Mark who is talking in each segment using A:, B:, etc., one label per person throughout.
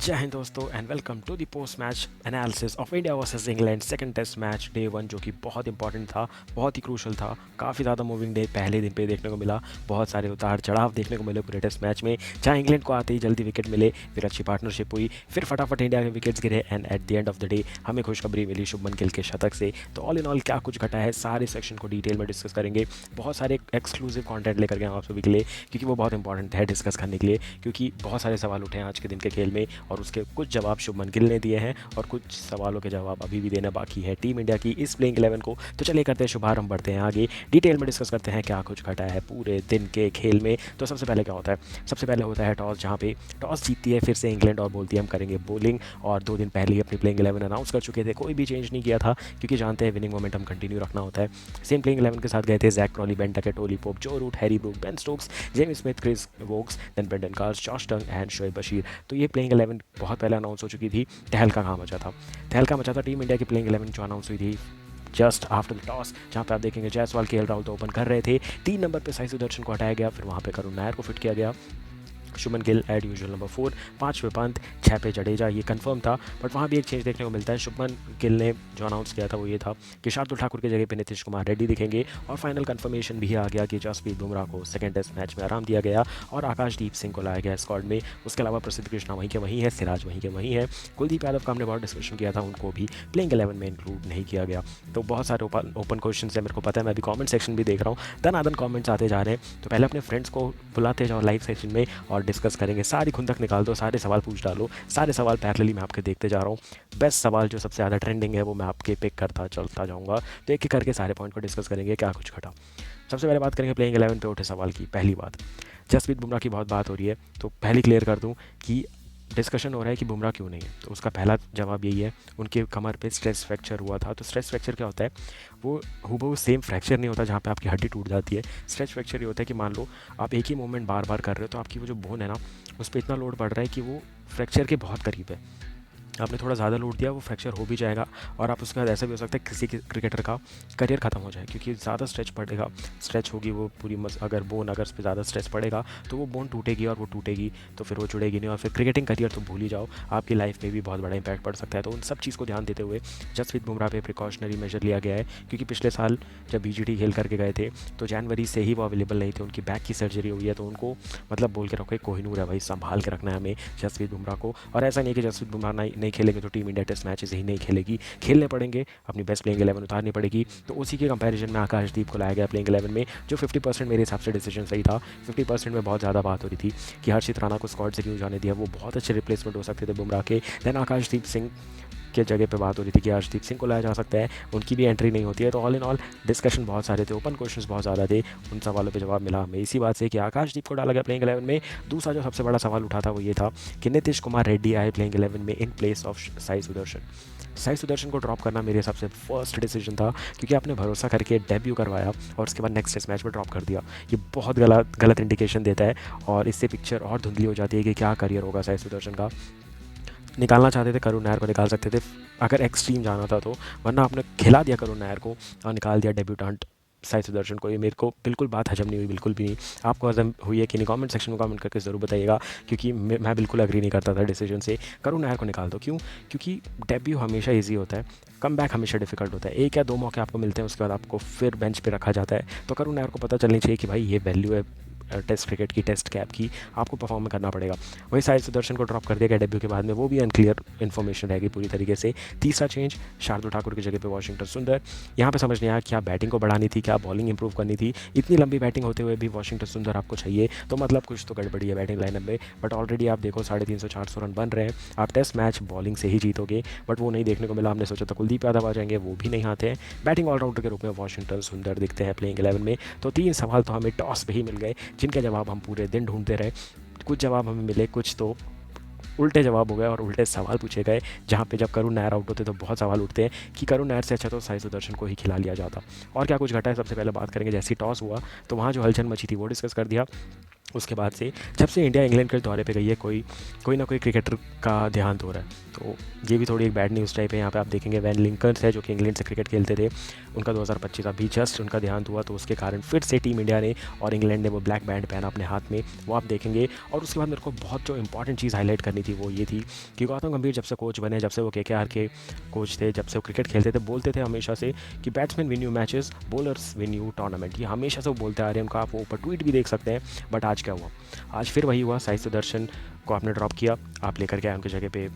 A: जय हिंद दोस्तों and welcome to the post match analysis of India versus England second test match day one, जो कि बहुत इंपॉर्टेंट था, बहुत ही क्रूशल था। काफ़ी ज़्यादा मूविंग डे पहले दिन पे देखने को मिला, बहुत सारे उतार चढ़ाव देखने को मिले पूरे टेस्ट मैच में। जहाँ इंग्लैंड को आते ही जल्दी विकेट मिले, फिर अच्छी पार्टनरशिप हुई, फिर फटाफट इंडिया के विकेट्स गिरे and at the end of the day हमें खुशखबरी मिली शुभमन गिल के शतक से। तो ऑल इन ऑल क्या कुछ घटा है, सारे सेक्शन को डिटेल में डिस्कस करेंगे। बहुत सारे एक्सक्लूसिव कंटेंट लेकर गए आप सभी के लिए, क्योंकि वो बहुत इंपॉर्टेंट है डिस्कस करने के लिए, क्योंकि बहुत सारे सवाल उठे हैं आज के दिन के खेल में और उसके कुछ जवाब शुभमन गिल ने दिए हैं और कुछ सवालों के जवाब अभी भी देना बाकी है टीम इंडिया की इस प्लेइंग 11 को। तो चलिए करते हैं शुभारंभ, बढ़ते हैं आगे, डिटेल में डिस्कस करते हैं क्या कुछ घटा है पूरे दिन के खेल में। तो सबसे पहले क्या होता है, सबसे पहले होता है टॉस, जहाँ पे टॉस जीतती है फिर से इंग्लैंड और बोलती है हम करेंगे बॉलिंग। और 2 दिन पहले ही अपनी प्लेइंग 11 अनाउंस कर चुके थे, कोई भी चेंज नहीं किया था, क्योंकि जानते हैं विनिंग मोमेंटम कंटिन्यू रखना होता है। सेम प्लेइंग 11 के साथ गए थे Jack Crawley, Ben Duckett, Ollie Pope, Joe Root, Harry Brook, Ben Stokes, James Smith, Chris Woakes, then Brendon Carse, Josh Tongue and Shoaib Bashir. तो ये प्लेइंग 11 बहुत पहले अनाउंस हो चुकी थी। तहलका कहाँ मचा था, तहलका मचा था टीम इंडिया की प्लेइंग 11 जो अनाउंस हुई थी जस्ट आफ्टर द टॉस, जहाँ पे आप देखेंगे जायसवाल, केएल राहुल तो ओपन कर रहे थे। 3 नंबर पे साई सुदर्शन को हटाया गया, फिर वहाँ पे करुण नायर को फिट किया गया, Shubman Gill as usual number 4, 5 पे पंत, 6 पे जडेजा, ये कंफर्म था। बट वहाँ भी एक चेंज देखने को मिलता है, शुभमन गिल ने जो अनाउंस किया था वो ये था कि शार्दुल ठाकुर की जगह पे नीतीश कुमार रेड्डी दिखेंगे। और फाइनल कंफर्मेशन भी आ गया कि जसप्रीत बुमराह को सेकंड टेस्ट मैच में आराम दिया गया और आकाशदीप सिंह को लाया गया स्क्वाड में। उसके अलावा प्रसिद्ध कृष्णा वहीं के वहीं है, सिराज वहीं के वहीं है, कुलदीप यादव का हमने बहुत डिस्कशन किया था, उनको भी प्लेइंग 11 में इंक्लूड नहीं किया गया। तो बहुत सारे ओपन क्वेश्चन है, मेरे को पता है, मैं अभी कॉमेंट सेक्शन भी देख रहा हूँ, दनादन कॉमेंट्स आते जा रहे हैं। तो पहले अपने फ्रेंड्स को बुलाते जाओ लाइव सेशन में और डिस्कस करेंगे, सारी खुंदक निकाल दो, सारे सवाल पूछ डालो, सारे सवाल पैरेलली मैं आपके देखते जा रहा हूँ। बेस्ट सवाल जो सबसे ज़्यादा ट्रेंडिंग है वो मैं आपके पिक करता चलता जाऊँगा। तो एक एक करके सारे पॉइंट को डिस्कस करेंगे क्या कुछ घटा। सबसे पहले बात करेंगे प्लेइंग 11 पे उठे सवाल की। पहली बात, जसप्रीत बुमराह की बहुत बात हो रही है, तो पहले क्लियर कर दूँ कि डिस्कशन हो रहा है कि बुमराह क्यों नहीं है। तो उसका पहला जवाब यही है, उनके कमर पे स्ट्रेस फ्रैक्चर हुआ था। तो स्ट्रेस फ्रैक्चर क्या होता है, वो हूबहू सेम फ्रैक्चर नहीं होता जहाँ पे आपकी हड्डी टूट जाती है। स्ट्रेच फ्रैक्चर ये होता है कि मान लो आप एक ही मूवमेंट बार बार कर रहे हो, तो आपकी वो जो बोन है ना, उस पर इतना लोड पड़ रहा है कि वो फ्रैक्चर के बहुत करीब है। आपने थोड़ा ज़्यादा लोड दिया, वो फ्रैक्चर हो भी जाएगा और आप उसके बाद ऐसा भी हो सकता है किसी क्रिकेटर का करियर ख़त्म हो जाए, क्योंकि ज़्यादा स्ट्रेच पड़ेगा, स्ट्रेच होगी वो पूरी अगर बोन, अगर उस पर ज़्यादा स्ट्रेच पड़ेगा तो वो बोन टूटेगी और वो टूटेगी तो फिर वो जुड़ेगी नहीं और फिर क्रिकेटिंग करियर तो भूल ही जाओ, आपकी लाइफ में भी बहुत बड़ा इंपैक्ट पड़ सकता है। तो उन सब चीज़ को ध्यान देते हुए जसप्रीत बुमराह पे प्रिकॉशनरी मेजर लिया गया है, क्योंकि पिछले साल जब बीजीटी खेल करके गए थे तो जनवरी से ही वो अवेलेबल नहीं थे, उनकी बैक की सर्जरी हुई है। तो उनको मतलब बोल के रखो कोहिनूर है भाई, संभाल के रखना है हमें जसप्रीत बुमराह को। और ऐसा नहीं है कि जसप्रीत बुमराह नहीं खेलेंगे तो टीम इंडिया टेस्ट मैचेस ही नहीं खेलेगी, खेलने पड़ेंगे, अपनी बेस्ट प्लेइंग 11 उतारनी पड़ेगी। तो उसी के कंपैरिजन में आकाशदीप को लाया गया प्लेइंग 11 में, जो 50% मेरे हिसाब से डिसीजन सही था। 50% में बहुत ज़्यादा बात हो रही थी कि हर्षित राणा को स्क्वाड से क्यों जाने दिया, वो बहुत अच्छे रिप्लेसमेंट हो सकते थे बुमराह के। देन आकाशदीप सिंह के जगह पे बात हो रही थी कि हर्षदीप सिंह को लाया जा सकता है, उनकी भी एंट्री नहीं होती है। तो ऑल इन ऑल डिस्कशन बहुत सारे थे, ओपन क्वेश्चंस बहुत ज़्यादा थे, उन सवालों पे जवाब मिला हमें इसी बात से कि आकाशदीप को डाला गया प्लेइंग 11 में। दूसरा जो सबसे बड़ा सवाल उठा था वो ये था कि नीतीश कुमार रेड्डी आए प्लेइंग 11 में in place of Sai Sudarshan. Sai Sudarshan को ड्रॉप करना मेरे हिसाब से फर्स्ट डिसीजन था, क्योंकि आपने भरोसा करके डेब्यू करवाया और उसके बाद नेक्स्ट टेस्ट मैच में ड्रॉप कर दिया। ये बहुत गलत इंडिकेशन देता है और इससे पिक्चर और धुंधली हो जाती है कि क्या करियर होगा साई सुदर्शन का। निकालना चाहते थे करुण नायर को निकाल सकते थे अगर एक्सट्रीम जाना था तो, वरना आपने खिला दिया करुण नायर को और निकाल दिया डेब्यूटेंट साई सुदर्शन को। ये मेरे को बिल्कुल बात हजम नहीं हुई, बिल्कुल भी नहीं। आपको हजम हुई है कि नहीं, कमेंट सेक्शन में कमेंट करके ज़रूर बताइएगा, क्योंकि मैं बिल्कुल अग्री नहीं करता था डिसीजन से। करुण नायर को निकाल दो, क्यों? क्योंकि डेब्यू हमेशा ईजी होता है, कम बैक हमेशा डिफिकल्ट होता है। एक या दो मौके आपको मिलते हैं, उसके बाद आपको फिर बेंच पे रखा जाता है। तो करुण नायर को पता चलनी चाहिए कि भाई ये वैल्यू है टेस्ट क्रिकेट की, टेस्ट कैप की, आपको परफॉर्म करना पड़ेगा। वही साई सुदर्शन को ड्रॉप कर दिया गया डेब्यू के बाद में, वो भी अनक्लियर इन्फॉर्मेशन रहेगी पूरी तरीके से। तीसरा चेंज, शार्दुल ठाकुर की जगह पे वाशिंगटन सुंदर। यहाँ पे समझ नहीं आया क्या बैटिंग को बढ़ानी थी, क्या बॉलिंग इंप्रूव करनी थी। इतनी लंबी बैटिंग होते हुए भी वाशिंगटन सुंदर आपको चाहिए, तो मतलब कुछ तो गड़बड़ी है बैटिंग लाइनअप में। बट ऑलरेडी आप देखो 350-400 रन बन रहे हैं, आप टेस्ट मैच बॉलिंग से ही जीतोगे, बट वो नहीं देखने को मिला। हमने सोचा था कुलदीप यादव आ जाएंगे, वो भी नहीं आते हैं। बैटिंग ऑलराउंडर के रूप में वाशिंगटन सुंदर दिखते हैं प्लेइंग 11 में। तो 3 सवाल तो हमें टॉस पे ही मिल गए, जिनके जवाब हम पूरे दिन ढूंढते रहे। कुछ जवाब हमें मिले, कुछ तो उल्टे जवाब हो गए और उल्टे सवाल पूछे गए, जहाँ पे जब करुण नायर आउट होते तो बहुत सवाल उठते हैं कि करुण नायर से अच्छा तो साई सुदर्शन को ही खिला लिया जाता। और क्या कुछ घटा है, सबसे पहले बात करेंगे जैसे ही टॉस हुआ तो वहाँ जो हलचल मची थी वो डिस्कस कर दिया। उसके बाद से जब से इंडिया इंग्लैंड के दौरे पे गई है कोई कोई ना कोई क्रिकेटर का देहांत हो रहा है। तो ये भी थोड़ी एक बैड न्यूज़ टाइप है। यहाँ पे आप देखेंगे वैन लिंकन्स है जो कि इंग्लैंड से क्रिकेट खेलते थे, उनका 2025 अभी जस्ट उनका देहांत हुआ। तो उसके कारण फिर से टीम इंडिया ने और इंग्लैंड ने वो ब्लैक बैंड पहना अपने हाथ में, वो आप देखेंगे। और उसके बाद मेरे को बहुत जो इंपॉर्टेंट चीज़ हाईलाइट करनी थी वो ये थी कि गौतम गंभीर जब से कोच बने, जब से वो केकेआर के कोच थे, जब से वो क्रिकेट खेलते थे, बोलते थे हमेशा से कि batsman win you matches, bowlers win you tournament. ये हमेशा से वो बोलते आ रहे हैं, उनका आप वो ऊपर ट्वीट भी देख सकते हैं। बट आज क्या हुआ, आज फिर वही हुआ, साई सुदर्शन को आपने ड्रॉप किया, आप लेकर के आए उनकी जगह पे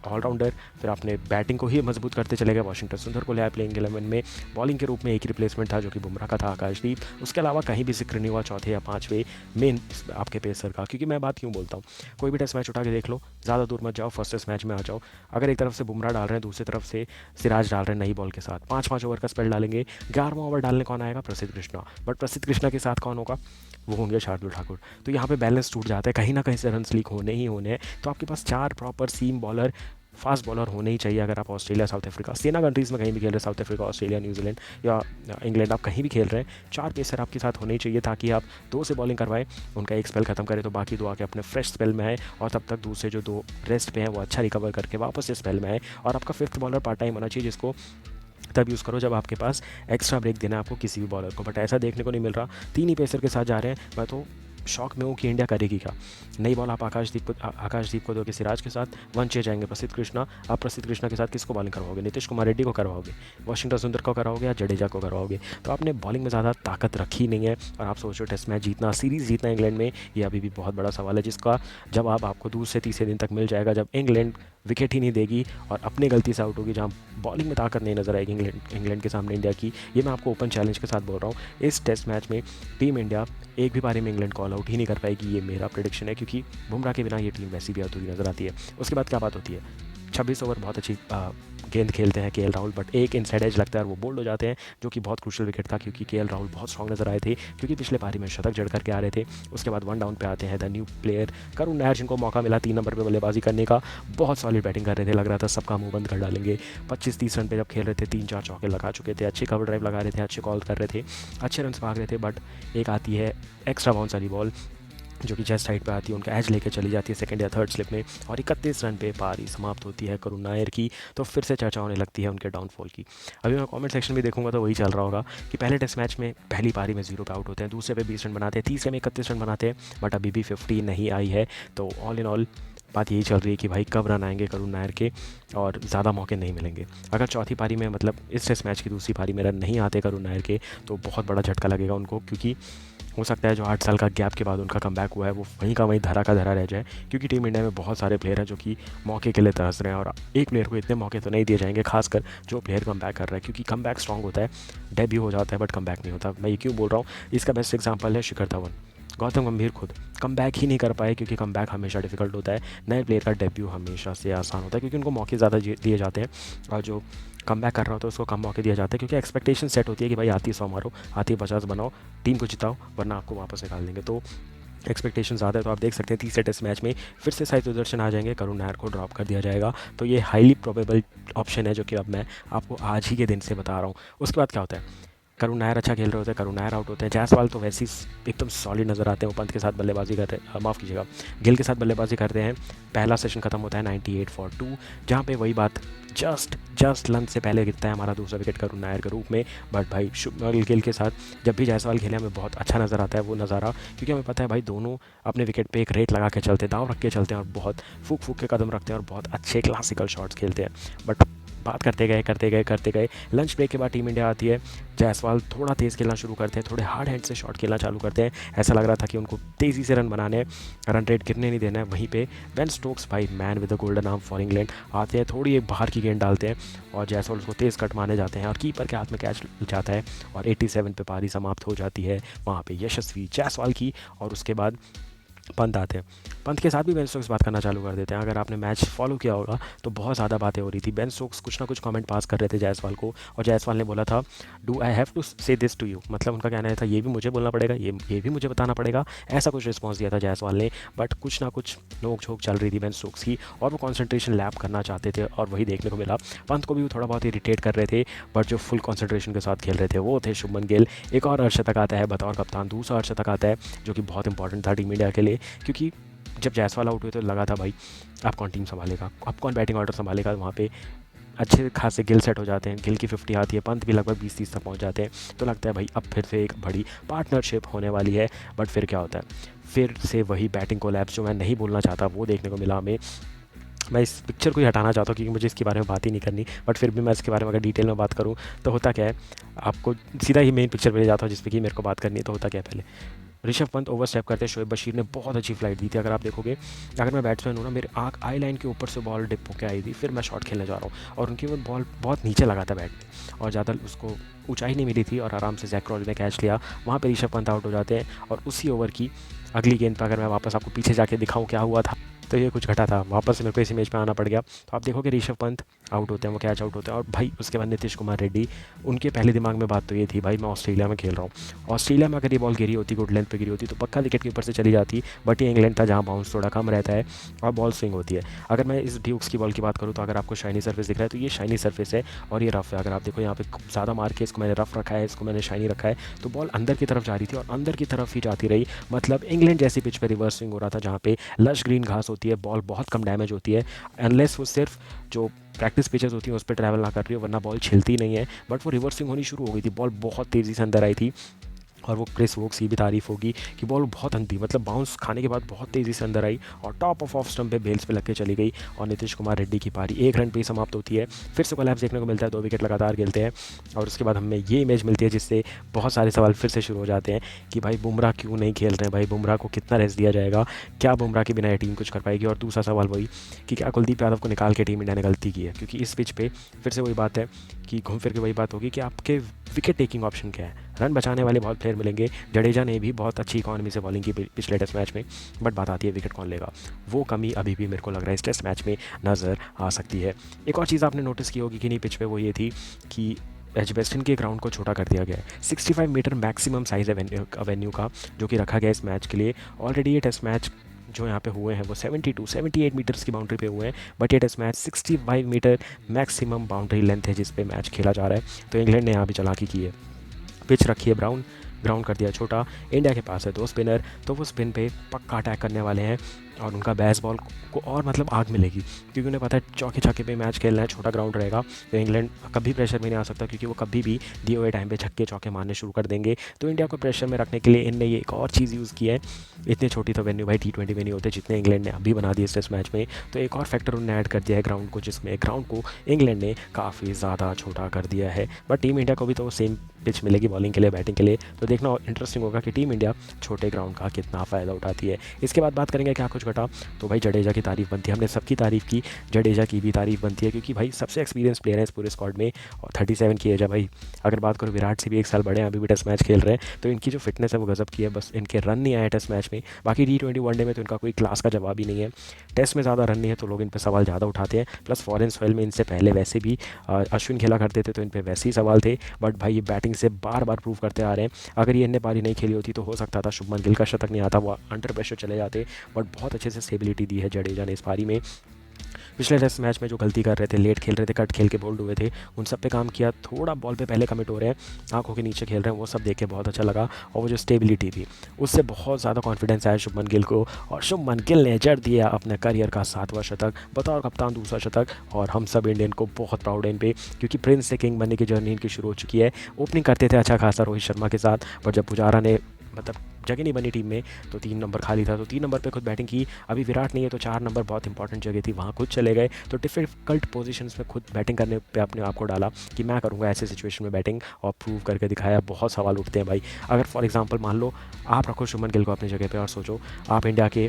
A: ऑलराउंडर। फिर आपने बैटिंग को ही मजबूत करते चले गए, वाशिंगटन सुंदर को ले आए प्लेइंग 11 में। बॉलिंग के रूप में एक ही रिप्लेसमेंट था जो कि बुमराह का था, आकाशदीप। उसके अलावा कहीं भी जिक्र नहीं हुआ चौथे या पाँचवें मेन आपके पेसर का। क्योंकि मैं बात क्यों बोलता हूँ, कोई भी टेस्ट मैच उठा के देख लो, ज़्यादा दूर मत जाओ, फर्स्ट टेस्ट मैच में आ जाओ। अगर एक तरफ से बुमराह डाल रहे हैं, दूसरी तरफ से सिराज डाल रहे हैं नई बॉल के साथ, 5-5 ओवर का स्पेल डालेंगे, 11वां ओवर डालने कौन आएगा, प्रसिद्ध कृष्णा। बट प्रसिद्ध कृष्णा के साथ कौन होगा, वो होंगे शार्दुल ठाकुर। तो यहाँ पे बैलेंस टूट जाता है, कहीं ना कहीं से रन लीक होने ही होने हैं। तो आपके पास 4 प्रॉपर सीम बॉलर, फास्ट बॉलर होने ही चाहिए। अगर आप ऑस्ट्रेलिया, साउथ अफ्रीका, सेना कंट्रीज़ में कहीं भी खेल रहे हैं, साउथ अफ्रीका, ऑस्ट्रेलिया, न्यूजीलैंड या इंग्लैंड, आप कहीं भी खेल रहे हैं, 4 पेसर आपके साथ होने ही चाहिए ताकि आप 2 से बॉलिंग करवाएं, उनका एक स्पेल खत्म करें तो बाकी 2 आके अपने फ्रेश स्पेल में आए, और तब तक दूसरे जो 2 रेस्ट पे हैं वो अच्छा रिकवर करके वापस से स्पेल में आए। और आपका 5th बॉलर पार्ट टाइम होना चाहिए, जिसको तब यूज़ करो जब आपके पास एक्स्ट्रा ब्रेक देना है आपको किसी भी बॉलर को। बट ऐसा देखने को नहीं मिल रहा, 3 ही पेसर के साथ जा रहे हैं। मैं तो शौक में हूँ कि इंडिया करेगी क्या। नई बॉल आप आकाशदीप को दोगे सिराज के साथ, 1 चेंज जाएंगे प्रसिद्ध कृष्णा। आप प्रसिद्ध कृष्णा के साथ किसको बॉलिंग करवाओगे, नीतीश कुमार रेड्डी को करवाओगे, वाशिंगटन सुंदर को करवाओगे या जडेजा को करवाओगे। तो आपने बॉलिंग में ज़्यादा ताकत रखी नहीं है। और आप सोचो टेस्ट मैच जीतना, सीरीज़ जीतना इंग्लैंड में, ये अभी भी बहुत बड़ा सवाल है, जिसका जवाब आपको दूसरे तीसरे दिन तक मिल जाएगा, जब इंग्लैंड विकेट ही नहीं देगी और अपने गलती से आउट होगी, जहाँ बॉलिंग में ताकत नहीं नजर आएगी इंग्लैंड के सामने इंडिया की। ये मैं आपको ओपन चैलेंज के साथ बोल रहा हूँ। इस टेस्ट मैच में टीम इंडिया एक भी पारी में इंग्लैंड को ऑल आउट ही नहीं कर पाएगी, ये मेरा प्रेडिक्शन है। क्योंकि बुमराह के बिना ये टीम वैसी भी अधूरी नजर आती है। उसके बाद क्या बात होती है, 26 ओवर बहुत अच्छी गेंद खेलते हैं केएल राहुल, बट एक इनसाइड एज लगता है और वो बोल्ड हो जाते हैं, जो कि बहुत क्रूशियल विकेट था। क्योंकि केएल राहुल बहुत स्ट्रॉन्ग नजर आए थे, क्योंकि पिछले पारी में शतक जड़ करके आ रहे थे। उसके बाद 1 डाउन पे आते हैं the new player Karun Nair, जिनको मौका मिला 3 नंबर पे बल्लेबाजी करने का। बहुत सॉलिड बैटिंग कर रहे थे, लग रहा था सबका मुंह बंद कर डालेंगे। 25-30 रन पे जब खेल रहे थे, 3-4 चौके लगा चुके थे, अच्छे कवर ड्राइव लगा रहे थे, अच्छे कॉल कर रहे थे, अच्छे रन भाग रहे थे। बट एक आती है एक्स्ट्रा बाउंस वाली बॉल, जो कि जस्ट साइड पे आती है, उनका एज लेके चली जाती है सेकंड या थर्ड स्लिप में, और 31 रन पे पारी समाप्त होती है करुण नायर की। तो फिर से चर्चा होने लगती है उनके डाउनफॉल की। अभी मैं कमेंट सेक्शन भी देखूंगा तो वही चल रहा होगा कि पहले टेस्ट मैच में पहली पारी में 0 पे आउट होते हैं, दूसरे पे 20 रन बनाते हैं, तीसरे में 31 रन बनाते हैं, बट अभी भी 50 नहीं आई है। तो ऑल इन ऑल बात यही चल रही है कि भाई कब रन आएंगे करुण नायर के, और ज़्यादा मौके नहीं मिलेंगे। अगर चौथी पारी में, मतलब इस टेस्ट मैच की दूसरी पारी में रन नहीं आते करुण नायर के, तो बहुत बड़ा झटका लगेगा उनको। क्योंकि हो सकता है जो 8 साल का गैप के बाद उनका कमबैक हुआ है वो वहीं का वहीं धरा का धरा रह जाए। क्योंकि टीम इंडिया में बहुत सारे प्लेयर हैं जो कि मौके के लिए तरस रहे हैं, और एक प्लेयर को इतने मौके तो नहीं दिए जाएंगे, खासकर जो प्लेयर कमबैक कर रहा है। क्योंकि कमबैक स्ट्रॉन्ग होता है, डेब्यू हो जाता है, बट कमबैक नहीं होता। मैं ये क्यों बोल रहा हूँ, इसका बेस्ट एग्जाम्पल है शिखर धवन। गौतम गंभीर खुद कमबैक ही नहीं कर पाए, क्योंकि कमबैक हमेशा डिफिकल्ट होता है। नए प्लेयर का डेब्यू हमेशा से आसान होता है, क्योंकि उनको मौके ज़्यादा दिए जाते हैं, और जो कमबैक कर रहा होता है उसको कम मौके दिए जाते हैं। क्योंकि एक्सपेक्टेशन सेट होती है कि भाई आती है 100 मारो, आती है 50 बनाओ, टीम को जिताओ, वरना आपको वापस निकाल देंगे। तो एक्सपेक्टेशन ज़्यादा है। तो आप देख सकते हैं तीसरे टेस्ट मैच में फिर से साई सुदर्शन आ जाएंगे, करुण नायर को ड्रॉप कर दिया जाएगा। तो ये हाईली प्रोबेबल ऑप्शन है, जो कि अब मैं आपको आज ही के दिन से बता रहा हूँ। उसके बाद क्या होता है, करुण नायर अच्छा खेल रहे होते हैं, करुण नायर आउट होते हैं। जायसवाल तो वैसे ही एकदम सॉलिड नज़र आते हैं, वो पंत के साथ बल्लेबाजी करते हैं, माफ़ कीजिएगा, गिल के साथ बल्लेबाजी करते हैं। पहला सेशन खत्म होता है 98 फॉर 2, जहाँ पे वही बात जस्ट लंच से पहले गिरता है हमारा दूसरा विकेट करुण नायर के रूप में। बट भाई शुभमन गिल के साथ जब भी जायसवाल खेले हमें बहुत अच्छा नज़र आता है वो नज़ारा, क्योंकि हमें पता है भाई दोनों अपने विकेट पे एक रेट लगा के चलते हैं, दाव रख के चलते हैं, और बहुत फूक के कदम रखते हैं, और बहुत अच्छे क्लासिकल शॉट्स खेलते हैं। बट बात करते गए लंच ब्रेक के बाद टीम इंडिया आती है, जायसवाल थोड़ा तेज़ खेलना शुरू करते हैं, थोड़े हार्ड हैंड से शॉट खेलना चालू करते हैं। ऐसा लग रहा था कि उनको तेज़ी से रन बनाने हैं, रन रेट गिरने नहीं देना है। वहीं पे बेन स्टोक्स, भाई man with the golden arm for England, आते हैं, थोड़ी एक बाहर की गेंद डालते हैं, और जायसवाल उसको तेज़ कट मारने जाते हैं, और कीपर के हाथ में कैच जाता है, और 87 पे पारी समाप्त हो जाती है वहाँ पे यशस्वी जायसवाल की। और उसके बाद पंत आते हैं। पंत के साथ भी बेन स्टोक्स बात करना चालू कर देते हैं। अगर आपने मैच फॉलो किया होगा तो बहुत ज़्यादा बातें हो रही थी। बेन स्टोक्स कुछ ना कुछ कमेंट पास कर रहे थे जायसवाल को, और जायसवाल ने बोला था, डू आई हैव टू से दिस टू यू, मतलब उनका कहना था ये भी मुझे बोलना पड़ेगा, ये भी मुझे बताना पड़ेगा, ऐसा कुछ रिस्पॉन्स दिया था जायसवाल ने। बट कुछ ना कुछ नोक झोंक चल रही थी बेन स्टोक्स की, और वो कॉन्सेंट्रेशन लैप करना चाहते थे, और वही देखने को मिला। पंत को भी वो थोड़ा बहुत इरिटेट कर रहे थे, बट जो फुल कॉन्सेंट्रेशन के साथ खेल रहे थे वो थे शुभमन गिल। एक और अर्शतक आता है बतौर कप्तान, दूसरा अर्शतक आता है जो कि बहुत इंपॉर्टेंट था टीम इंडिया के लिए, क्योंकि जब जायसवाल आउट हुए तो लगा था भाई अब कौन टीम संभालेगा, अब कौन बैटिंग ऑर्डर संभालेगा। वहाँ पे अच्छे खासे गिल सेट हो जाते हैं, गिल की 50 आती है, पंत भी लगभग 20-30 तक पहुँच जाते हैं। तो लगता है भाई अब फिर से एक बड़ी पार्टनरशिप होने वाली है। बट फिर क्या होता है, फिर से वही बैटिंग कोलैप्स जो मैं नहीं बोलना चाहता वो देखने को मिला हमें। मैं इस पिक्चर को ही हटाना चाहता हूँ क्योंकि मुझे इसके बारे में बात ही नहीं करनी, बट फिर भी मैं इसके बारे में अगर डिटेल में बात करूँ तो होता क्या है, आपको सीधा ही मेन पिक्चर पे ले जाता हूँ जिस पे कि मेरे को बात करनी है। तो होता क्या है, पहले ऋषभ पंत ओवर स्टेप करते शोएब बशीर ने बहुत अच्छी फ्लाइट दी थी। अगर आप देखोगे, अगर मैं बैट्समैन हूँ ना, मेरे आँख आई लाइन के ऊपर से बॉल डिप होकर आई थी, फिर मैं शॉट खेलने जा रहा हूँ और उनकी वो बॉल बहुत नीचे लगा था बैट में और ज़्यादा उसको ऊंचाई नहीं मिली थी, और आराम से जैक क्रॉल ने कैच लिया। वहाँ पर ऋषभ पंत आउट हो जाते हैं, और उसी ओवर की अगली गेंद पर अगर मैं वापस आपको पीछे जाके दिखाऊँ क्या हुआ था, तो ये कुछ घटा था। वापस से मेरे को इस इमेज पे आना पड़ गया। तो आप देखोगे ऋषभ पंत आउट होते हैं, वो कैच आउट होते हैं, और भाई उसके बाद नीतीश कुमार रेड्डी, उनके पहले दिमाग में बात तो ये थी भाई मैं ऑस्ट्रेलिया में खेल रहा हूँ, ऑस्ट्रेलिया में अगर ये बॉल गिरी होती, गुड लेंथ पे गिरी होती तो पक्का विकेट के ऊपर से चली जाती। बट ये इंग्लैंड था जहाँ बाउंस थोड़ा कम रहता है और बॉल स्विंग होती है। अगर मैं इस ड्यूक्स की बॉल की बात करूँ तो अगर आपको शाइनी सर्फेस दिख रहा है तो ये शाइनी सर्फेस है और ये रफ है। अगर आप देखो यहाँ पे ज़्यादा मार के इसको मैंने रफ रखा है, इसको मैंने शाइनी रखा है, तो बॉल अंदर की तरफ जा रही थी और अंदर की तरफ ही जाती रही। मतलब इंग्लैंड जैसी पिच पर रिवर्स स्विंग हो रहा था जहाँ पे लश ग्रीन घास होती है, बॉल बहुत कम डैमेज होती है, अनलेस वो सिर्फ जो प्रैक्टिस पिचेस होती हैं उस पर ट्रैवल ना कर रही हो, वरना बॉल छिलती नहीं है। बट वो रिवर्सिंग होनी शुरू हो गई थी, बॉल बहुत तेज़ी से अंदर आई थी, और वो क्रिस वोक्स की भी तारीफ होगी कि बॉल बहुत अंधी, मतलब बाउंस खाने के बाद बहुत तेज़ी से अंदर आई और टॉप ऑफ स्टंप पे बेल्स पे लग के चली गई। और नीतीश कुमार रेड्डी की पारी 1 रन पे ही समाप्त होती है। फिर से कोलैप्स देखने को मिलता है, 2 विकेट लगातार गिरते हैं, और उसके बाद हमें ये इमेज मिलती है जिससे बहुत सारे सवाल फिर से शुरू हो जाते हैं कि भाई बुमराह क्यों नहीं खेल रहे हैं, भाई बुमराह को कितना रेस्ट दिया जाएगा, क्या बुमराह के बिना ये टीम कुछ कर पाएगी। और दूसरा सवाल वही कि क्या कुलदीप यादव को निकाल के टीम इंडिया ने गलती की है, क्योंकि इस पिच पे फिर से वही बात है कि घूम फिर के वही बात होगी कि आपके विकेट टेकिंग ऑप्शन क्या है। रन बचाने वाले बहुत प्लेयर मिलेंगे, जडेजा ने भी बहुत अच्छी इकॉनमी से बॉलिंग की पिछले टेस्ट मैच में, बट बात आती है विकेट कौन लेगा। वो कमी अभी भी मेरे को लग रहा है इस टेस्ट मैच में नज़र आ सकती है। एक और चीज़ आपने नोटिस की होगी कि नहीं पिच पे, वो ये थी कि एजबेस्टन के ग्राउंड को छोटा कर दिया गया है। 65 मीटर मैक्सिमम साइज है वेन्यू का जो कि रखा गया इस मैच के लिए। ऑलरेडी ये टेस्ट मैच जो यहाँ पे हुए हैं वो 78 मीटर्स की बाउंड्री पे हुए हैं, बट ये test match 65 metre maximum boundary length है जिस पे मैच खेला जा रहा है। तो इंग्लैंड ने यहाँ भी चालाकी की है, पिच रखी है ब्राउन, ग्राउंड कर दिया छोटा। इंडिया के पास है 2 स्पिनर, तो वो स्पिन पे पक्का अटैक करने वाले हैं और उनका बेसबॉल को और मतलब आग मिलेगी, क्योंकि उन्हें पता है चौके छक्के पे मैच खेलना है, छोटा ग्राउंड रहेगा तो इंग्लैंड कभी प्रेशर में नहीं आ सकता, क्योंकि वो कभी भी दिए हुए टाइम पे छक्के चौके मारने शुरू कर देंगे। तो इंडिया को प्रेशर में रखने के लिए इनने ये एक और चीज़ यूज़ की है। इतनी छोटी तो वेन्यू भाई T20 में नहीं होते जितने इंग्लैंड ने अभी बना दिए इस टेस्ट मैच में, तो एक और फैक्टर उन्होंने ऐड कर दिया है ग्राउंड को, जिसमें ग्राउंड को इंग्लैंड ने काफ़ी ज़्यादा छोटा कर दिया है। बट टीम इंडिया को भी तो सेम पिच मिलेगी बॉलिंग के लिए, बैटिंग के लिए, तो देखना इंटरेस्टिंग होगा कि टीम इंडिया छोटे ग्राउंड का कितना फ़ायदा उठाती है। इसके बाद बात करेंगे क्या कुछ घटा, तो भाई जडेजा की तारीफ बनती है, हमने सबकी तारीफ की, जडेजा की भी तारीफ बनती है, क्योंकि भाई सबसे एक्सपीरियंस प्लेयर है इस पूरे स्क्वाड में और 37 की एज है भाई। अगर बात करो विराट से भी 1 साल बड़े हैं, अभी भी टेस्ट मैच खेल रहे हैं, तो इनकी जो फिटनेस है वो गजब की है। बस इनके रन नहीं आए टेस्ट मैच में, बाकी T20 वनडे में तो इनका कोई क्लास का जवाब ही नहीं है। टेस्ट में ज़्यादा रन नहीं है तो लोग इन पर सवाल ज़्यादा उठाते हैं, प्लस फॉरेन सॉइल में इनसे पहले वैसे भी अश्विन खेला करते थे तो इन पर वैसे ही सवाल थे। बट भाई ये बैटिंग से बार बार प्रूव करते आ रहे हैं। अगर ये इनने पारी नहीं खेली होती तो हो सकता था शुभमन गिल का शतक नहीं आता, वो अंडर प्रेशर चले जाते, बट बहुत अच्छे से स्टेबिलिटी दी है जडेजा ने इस पारी में। पिछले टेस्ट मैच में जो गलती कर रहे थे, लेट खेल रहे थे, कट खेल के बोल्ड हुए थे, उन सब पे काम किया। थोड़ा बॉल पे पहले कमिट हो रहे हैं, आंखों के नीचे खेल रहे हैं, वो सब देख के बहुत अच्छा लगा। और वो जो स्टेबिलिटी थी उससे बहुत ज़्यादा कॉन्फिडेंस आया शुभमन गिल को, और शुभमन गिल ने जड़ दिया अपने करियर का 7वां शतक, बतौर कप्तान 2रा शतक। और हम सब इंडियन को बहुत प्राउड है इन पे, क्योंकि प्रिंस से किंग बनने की जर्नी इनकी शुरू हो चुकी है। ओपनिंग करते थे अच्छा खासा रोहित शर्मा के साथ, पर जब पुजारा ने मतलब जगह नहीं बनी टीम में तो 3 नंबर खाली था, तो 3 नंबर पे खुद बैटिंग की। अभी विराट नहीं है तो 4 नंबर बहुत इंपॉर्टेंट जगह थी, वहाँ खुद चले गए, तो डिफिकल्ट पोजीशंस में खुद बैटिंग करने पे अपने आप को डाला कि मैं करूँगा ऐसे सिचुएशन में बैटिंग, और प्रूव करके दिखाया। बहुत सवाल उठते हैं भाई, अगर फॉर एग्जांपल मान लो आप रखो शुभमन गिल को अपनी जगह पे और सोचो आप इंडिया के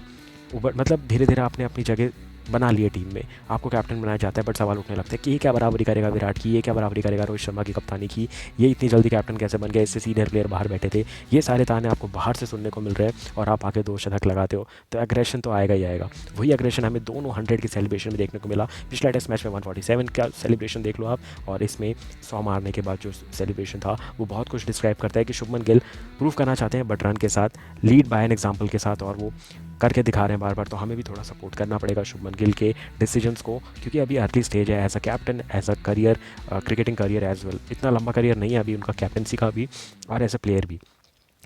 A: ऊपर, मतलब धीरे धीरे आपने अपनी जगह बना लिए टीम में, आपको कैप्टन बनाया जाता है, बट सवाल उठने लगते हैं कि ये क्या बराबरी करेगा विराट की, ये क्या बराबरी करेगा रोहित शर्मा की कप्तानी की, ये इतनी जल्दी कैप्टन कैसे बन गया, इससे सीनियर प्लेयर बाहर बैठे थे। ये सारे ताने आपको बाहर से सुनने को मिल रहे हैं और आप आके 2 शतक लगाते हो, तो एग्रेशन तो आएगा ही आएगा। वही एग्रेशन हमें दोनों 100 की सेलिब्रेशन में देखने को मिला। पिछला टेस्ट मैच में 147 का सेलिब्रेशन देख लो आप, और इसमें 100 मारने के बाद जो सेलिब्रेशन था वो बहुत कुछ डिस्क्राइब करता है कि शुभमन गिल प्रूव करना चाहते हैं बट रन के साथ, लीड बाय एन एग्जाम्पल के साथ, और वो करके दिखा रहे हैं बार बार। तो हमें भी थोड़ा सपोर्ट करना पड़ेगा शुभमन गिल के डिसीजंस को, क्योंकि अभी अर्ली स्टेज है as a captain, as a career, cricketing career as well. इतना लंबा करियर नहीं है अभी उनका कैप्टनसी का भी, और एज अ प्लेयर भी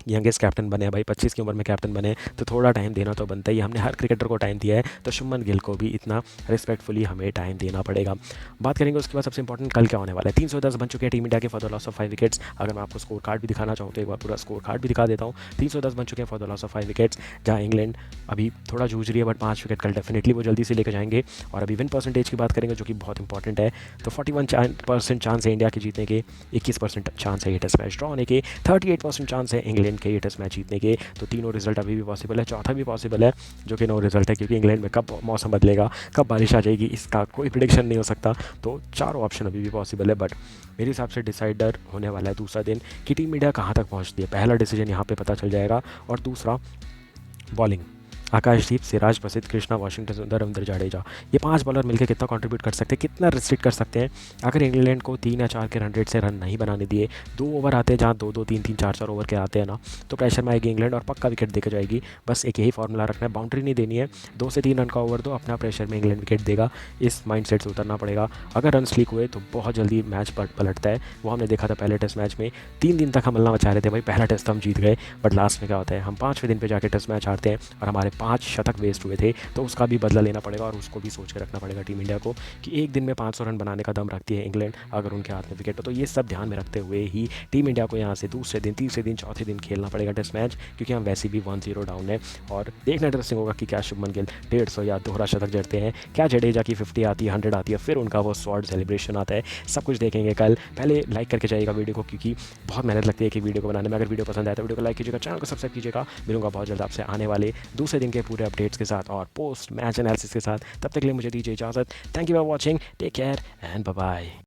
A: यंगेस्ट कैप्टन बने हैं भाई, 25 की उम्र में कैप्टन बने, तो थोड़ा टाइम देना तो बनता ही है। हमने हर क्रिकेटर को टाइम दिया है, तो शुभमन गिल को भी इतना रिस्पेक्टफुली हमें टाइम देना पड़ेगा। बात करेंगे उसके बाद सबसे इंपॉर्टेंट कल क्या होने वाला है। 310 बन चुके हैं टीम इंडिया के for the loss of 5 wickets. अगर मैं आपको स्कोर कार्ड भी दिखाना चाहूँ तो एक बार पूरा स्कोर कार्ड भी दिखा देता हूँ। 310 बन चुके हैं for the loss of 5 wickets, जहाँ इंग्लैंड अभी थोड़ा जूझ रही है, बट 5 विकेट कल डेफिनेटली वो जल्दी से लेकर जाएंगे। और अभी विन परसेंटेज की बात करेंगे जो कि बहुत इंपॉर्टेंट है, तो 41% चांस है इंडिया के जीतने के, 21% चांस है ये टेस्ट मैच ड्रॉ होने के, 38% चांस है इंग्लैंड के ये टेस्ट मैच जीतने के। तो तीनों रिजल्ट अभी भी पॉसिबल है, चौथा भी पॉसिबल है जो कि नो रिजल्ट है, क्योंकि इंग्लैंड में कब मौसम बदलेगा, कब बारिश आ जाएगी, इसका कोई प्रिडिक्शन नहीं हो सकता। तो चारों ऑप्शन अभी भी पॉसिबल है, बट मेरे हिसाब से डिसाइडर होने वाला है दूसरा दिन कि टीम इंडिया कहाँ तक पहुँचती है। पहला डिसीजन यहाँ पे पता चल जाएगा। और दूसरा बॉलिंग, आकाशदीप, सिराज, प्रसिद्ध कृष्णा, वाशिंगटन सुंदर, रविंद्र जाडेजा, ये 5 बॉलर मिलकर कितना कंट्रीब्यूट कर सकते हैं, कितना रिस्ट्रिक्ट कर सकते हैं। अगर इंग्लैंड को 3 या 4 के रन रेट से रन नहीं बनाने दिए, 2 ओवर आते हैं जहाँ 2-2, 3-3, 4-4 ओवर के आते हैं ना, तो प्रेशर में आएगी इंग्लैंड और पक्का विकेट देकर जाएगी। बस एक यही फॉर्मूला रखना है, बाउंड्री नहीं देनी है, 2 से 3 रन का ओवर दो, अपना प्रेशर में इंग्लैंड विकेट देगा, इस माइंड सेट से उतरना पड़ेगा। अगर रन लीक हुए तो बहुत जल्दी मैच पलटता है, वो हमने देखा था पहले टेस्ट मैच में। 3 दिन तक हम हल्ला मचा रहे थे भाई, पहला टेस्ट हम जीत गए, बट लास्ट में क्या होता है, हम 5वें दिन पर जाकर टेस्ट मैच हारते हैं और हमारे 5 शतक वेस्ट हुए थे। तो उसका भी बदला लेना पड़ेगा और उसको भी सोच के रखना पड़ेगा टीम इंडिया को कि एक दिन में 500 रन बनाने का दम रखती है इंग्लैंड अगर उनके हाथ में विकेट हो। तो ये सब ध्यान में रखते हुए ही टीम इंडिया को यहाँ से दूसरे दिन, तीसरे दिन, चौथे दिन खेलना पड़ेगा टेस्ट मैच, क्योंकि हम वैसे भी 1-0 डाउन है। और देखना इंटरेस्टिंग होगा कि क्या शुभमन गिल 150 या दोहरा शतक जड़ते हैं, क्या जडेजा की 50 आती है, 100 आती है, फिर उनका वो स्वॉर्ड सेलिब्रेशन आता है। सब कुछ देखेंगे कल। पहले लाइक करके जाइएगा वीडियो को, क्योंकि बहुत मेहनत लगती है कि वीडियो को बनाने में। अगर वीडियो पसंद आए तो वीडियो को लाइक कीजिएगा, चैनल को सब्सक्राइब कीजिएगा। मिलूंगा बहुत जल्द आपसे आने वाले दूसरे दिन के पूरे अपडेट्स के साथ और पोस्ट मैच एनालिसिस के साथ। तब तक के लिए मुझे दीजिए इजाज़त। Thank you for watching, take care and bye bye.